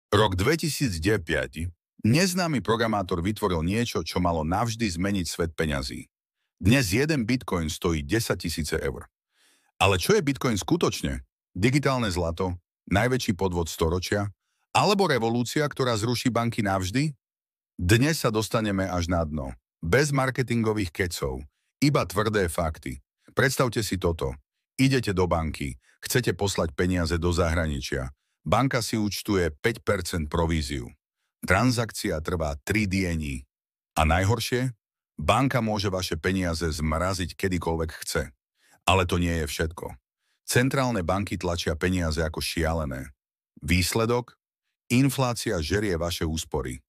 Rok 2005 neznámy programátor vytvoril niečo, čo malo navždy zmeniť svet peňazí. Dnes jeden bitcoin stojí 10 000 eur. Ale čo je bitcoin skutočne? Digitálne zlato, najväčší podvod storočia, alebo revolúcia, ktorá zruší banky navždy? Dnes sa dostaneme až na dno. Bez marketingových kecov, iba tvrdé fakty. Predstavte si toto. Idete do banky, chcete poslať peniaze do zahraničia. Banka si účtuje 5% províziu. Transakcia trvá 3 diení. A najhoršie? Banka môže vaše peniaze zmraziť kedykoľvek chce. Ale to nie je všetko. Centrálne banky tlačia peniaze ako šialené. Výsledok? Inflácia žerie vaše úspory.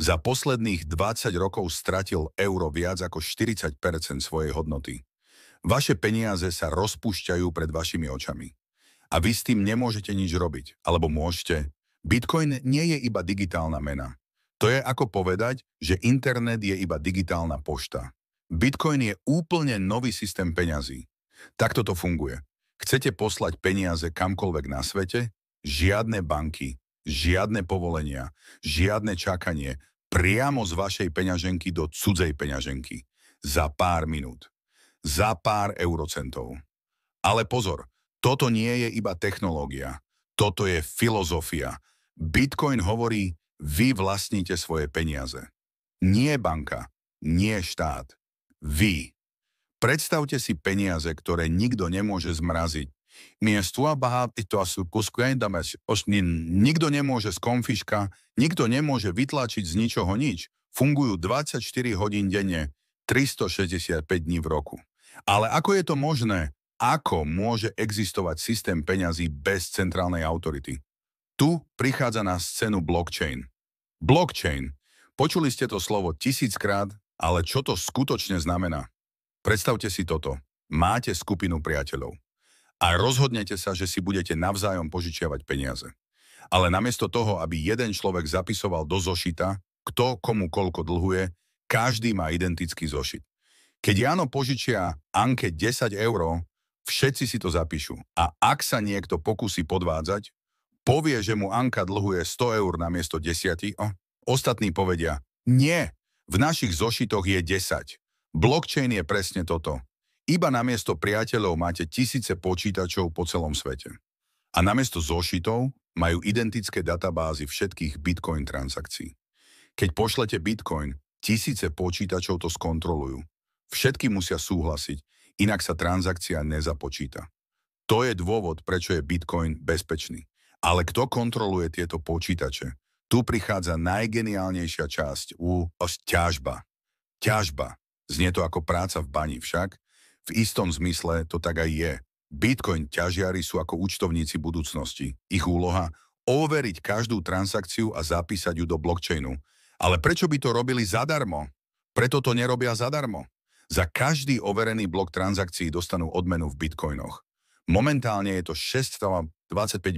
Za posledných 20 rokov stratil euro viac ako 40% svojej hodnoty. Vaše peniaze sa rozpúšťajú pred vašimi očami. A vy s tým nemôžete nič robiť. Alebo môžete. Bitcoin nie je iba digitálna mena. To je ako povedať, že internet je iba digitálna pošta. Bitcoin je úplne nový systém peňazí. Takto to funguje. Chcete poslať peniaze kamkoľvek na svete? Žiadne banky, žiadne povolenia, žiadne čakanie, priamo z vašej peňaženky do cudzej peňaženky. Za pár minút. Za pár eurocentov. Ale pozor, toto nie je iba technológia. Toto je filozofia. Bitcoin hovorí, vy vlastníte svoje peniaze. Nie banka, nie štát. Vy. Predstavte si peniaze, ktoré nikto nemôže zmraziť. Nikto nemôže z konfiška, nikto nemôže vytlačiť z ničoho nič. Fungujú 24 hodín denne, 365 dní v roku. Ale ako je to možné? Ako môže existovať systém peňazí bez centrálnej autority? Tu prichádza na scénu blockchain. Blockchain. Počuli ste to slovo 1000-krát, ale čo to skutočne znamená? Predstavte si toto. Máte skupinu priateľov. A rozhodnete sa, že si budete navzájom požičiavať peniaze. Ale namiesto toho, aby jeden človek zapisoval do zošita, kto komu koľko dlhuje, každý má identický zošit. Keď Jano požičia Anke 10 eur, všetci si to zapíšu. A ak sa niekto pokusí podvádzať, povie, že mu Anka dlhuje 100 eur namiesto 10, ostatní povedia, nie, v našich zošitoch je 10. Blockchain je presne toto. Iba namiesto priateľov máte tisíce počítačov po celom svete. A namiesto zošitov majú identické databázy všetkých bitcoin transakcií. Keď pošlete bitcoin, tisíce počítačov to skontrolujú. Všetky musia súhlasiť, inak sa transakcia nezapočíta. To je dôvod, prečo je bitcoin bezpečný. Ale kto kontroluje tieto počítače? Tu prichádza najgeniálnejšia časť ťažba. Ťažba. Znie to ako práca v bani, však? V istom zmysle to tak aj je. Bitcoin ťažiari sú ako účtovníci budúcnosti. Ich úloha overiť každú transakciu a zapísať ju do blockchainu. Ale prečo by to robili zadarmo? Preto to nerobia zadarmo. Za každý overený blok transakcií dostanú odmenu v bitcoinoch. Momentálne je to 625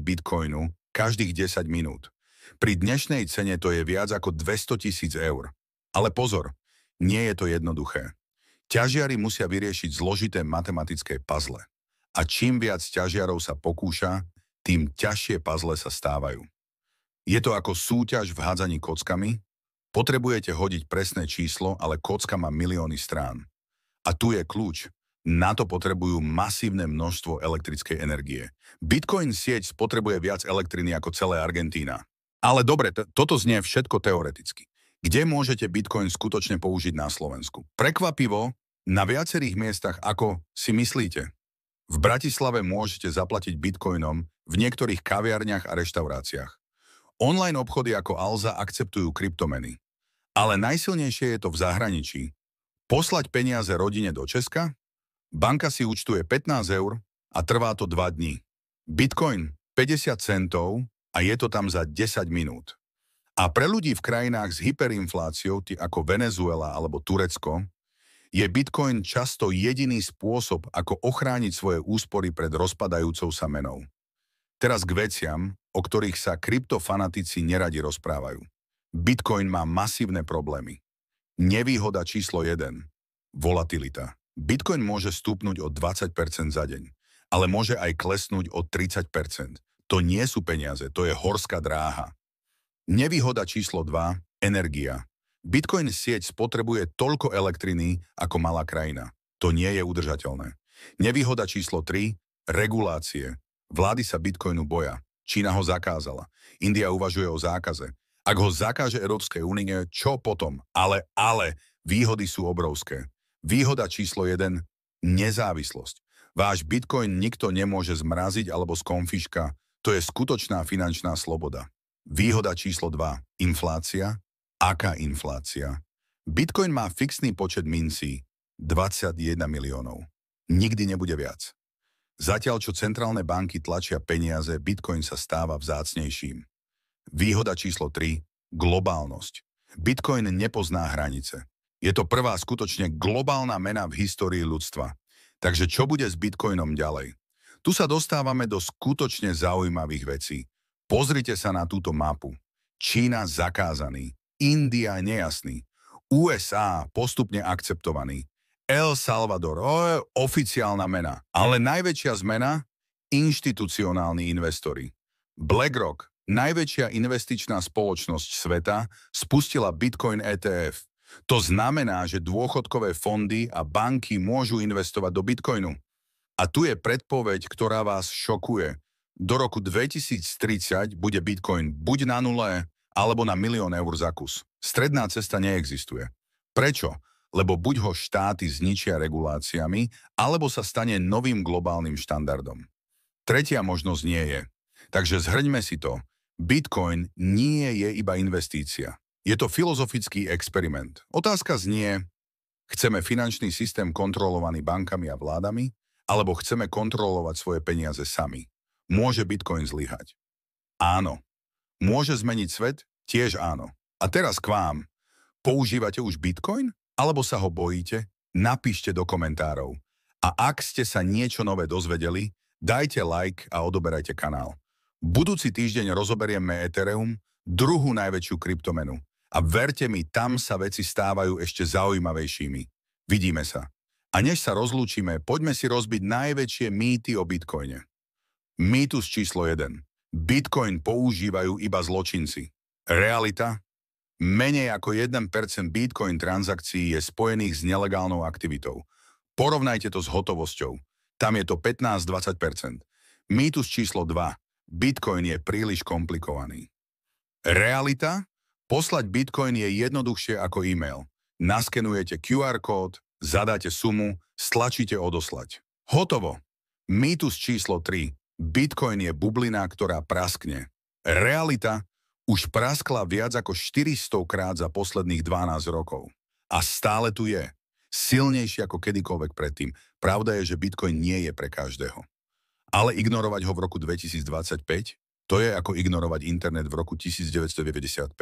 bitcoinu každých 10 minút. Pri dnešnej cene to je viac ako 200 000 eur. Ale pozor, nie je to jednoduché. Ťažiari musia vyriešiť zložité matematické puzzle. A čím viac ťažiarov sa pokúša, tým ťažšie puzzle sa stávajú. Je to ako súťaž v hádzaní kockami? Potrebujete hodiť presné číslo, ale kocka má milióny strán. A tu je kľúč. Na to potrebujú masívne množstvo elektrickej energie. Bitcoin sieť spotrebuje viac elektriny ako celé Argentína. Ale dobre, toto znie všetko teoreticky. Kde môžete Bitcoin skutočne použiť na Slovensku? Prekvapivo, na viacerých miestach, ako si myslíte. V Bratislave môžete zaplatiť Bitcoinom v niektorých kaviarniach a reštauráciách. Online obchody ako Alza akceptujú kryptomeny. Ale najsilnejšie je to v zahraničí. Poslať peniaze rodine do Česka? Banka si účtuje 15 eur a trvá to 2 dní. Bitcoin 50 centov a je to tam za 10 minút. A pre ľudí v krajinách s hyperinfláciou, ako Venezuela alebo Turecko, je Bitcoin často jediný spôsob, ako ochrániť svoje úspory pred rozpadajúcou sa menou. Teraz k veciam, o ktorých sa kryptofanatici neradi rozprávajú. Bitcoin má masívne problémy. Nevýhoda číslo 1. Volatilita. Bitcoin môže stúpnuť o 20% za deň, ale môže aj klesnúť o 30%. To nie sú peniaze, to je horská dráha. Nevýhoda číslo 2. Energia. Bitcoin sieť spotrebuje toľko elektriny ako malá krajina. To nie je udržateľné. Nevýhoda číslo 3. Regulácie. Vlády sa Bitcoinu boja. Čína ho zakázala. India uvažuje o zákaze. Ak ho zakáže Európskej únie, čo potom? Ale výhody sú obrovské. Výhoda číslo 1. Nezávislosť. Váš Bitcoin nikto nemôže zmraziť alebo skonfiška. To je skutočná finančná sloboda. Výhoda číslo 2. Inflácia. Aká inflácia? Bitcoin má fixný počet mincí 21 miliónov. Nikdy nebude viac. Zatiaľ, čo centrálne banky tlačia peniaze, Bitcoin sa stáva vzácnejším. Výhoda číslo 3. Globálnosť. Bitcoin nepozná hranice. Je to prvá skutočne globálna mena v histórii ľudstva. Takže čo bude s Bitcoinom ďalej? Tu sa dostávame do skutočne zaujímavých vecí. Pozrite sa na túto mapu. Čína zakázaný, India nejasný, USA postupne akceptovaný, El Salvador, oficiálna mena. Ale najväčšia zmena? Inštitucionálni investori. BlackRock, najväčšia investičná spoločnosť sveta, spustila Bitcoin ETF. To znamená, že dôchodkové fondy a banky môžu investovať do Bitcoinu. A tu je predpoveď, ktorá vás šokuje. Do roku 2030 bude Bitcoin buď na nule, alebo na 1 000 000 eur za kus. Stredná cesta neexistuje. Prečo? Lebo buď ho štáty zničia reguláciami, alebo sa stane novým globálnym štandardom. Tretia možnosť nie je. Takže zhrňme si to. Bitcoin nie je iba investícia. Je to filozofický experiment. Otázka znie, chceme finančný systém kontrolovaný bankami a vládami, alebo chceme kontrolovať svoje peniaze sami? Môže Bitcoin zlyhať? Áno. Môže zmeniť svet? Tiež áno. A teraz k vám. Používate už Bitcoin? Alebo sa ho bojíte? Napíšte do komentárov. A ak ste sa niečo nové dozvedeli, dajte like a odoberajte kanál. Budúci týždeň rozoberieme Ethereum, druhú najväčšiu kryptomenu. A verte mi, tam sa veci stávajú ešte zaujímavejšími. Vidíme sa. A než sa rozlúčime, poďme si rozbiť najväčšie mýty o Bitcoine. Mýtus číslo 1. Bitcoin používajú iba zločinci. Realita? Menej ako 1% Bitcoin transakcií je spojených s nelegálnou aktivitou. Porovnajte to s hotovosťou. Tam je to 15-20%. Mýtus číslo 2. Bitcoin je príliš komplikovaný. Realita? Poslať Bitcoin je jednoduchšie ako e-mail. Naskenujete QR kód, zadáte sumu, stlačíte odoslať. Hotovo. Mýtus číslo 3. Bitcoin je bublina, ktorá praskne. Realita? Už praskla viac ako 400 krát za posledných 12 rokov. A stále tu je. Silnejší ako kedykoľvek predtým. Pravda je, že Bitcoin nie je pre každého. Ale ignorovať ho v roku 2025? To je ako ignorovať internet v roku 1995.